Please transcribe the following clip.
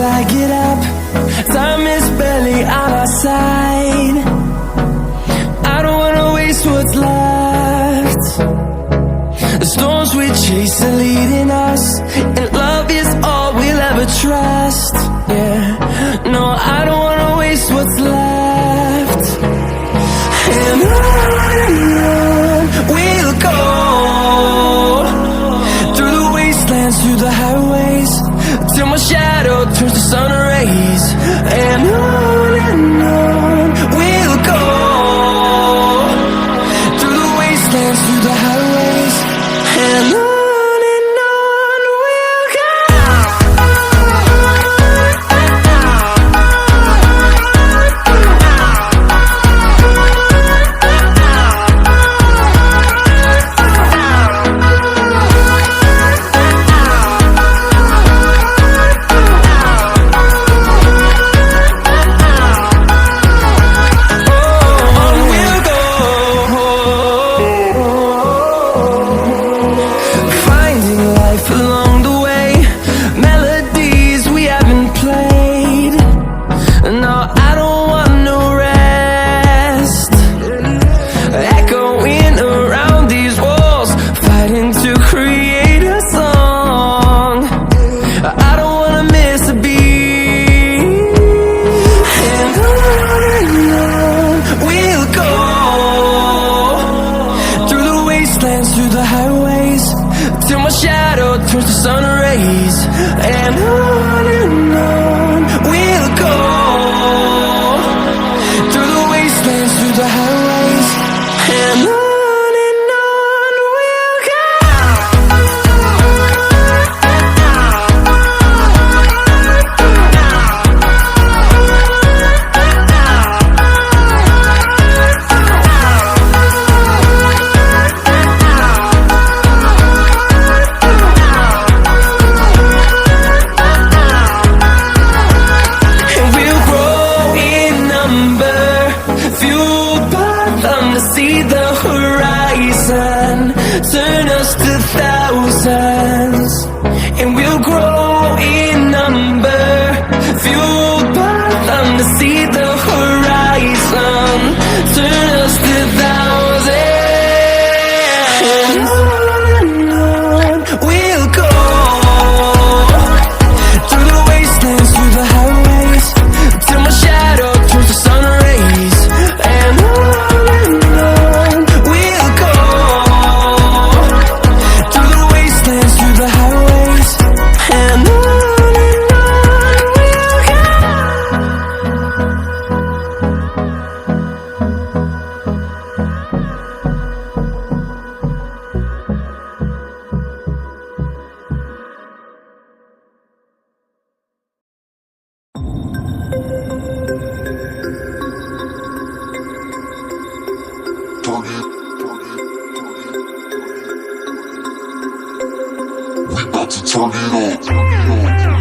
I get up, time is barely on our side. I don't wanna waste what's left. The storms we chase are leading us, and love is all we'll ever trust. Yeah, no, I don't wanna waste what's left. And on we'll go, through the wastelands, through the highways, till my shadow turns to sun rays. And on we'll go, through the wastelands, through the highways, and on we'll go. Through the highways, till my shadow turns to sun rays. And on we'll go, through the wastelands, through the highways, and on we'll go. See the horizon, turn us to thousands, and we'll grow in number, fueled by them. To see the horizon, turn us to thousands, and on we'll go, through the wastelands, through the highways, till my shadow turns to sun rays. And we about to turn it on.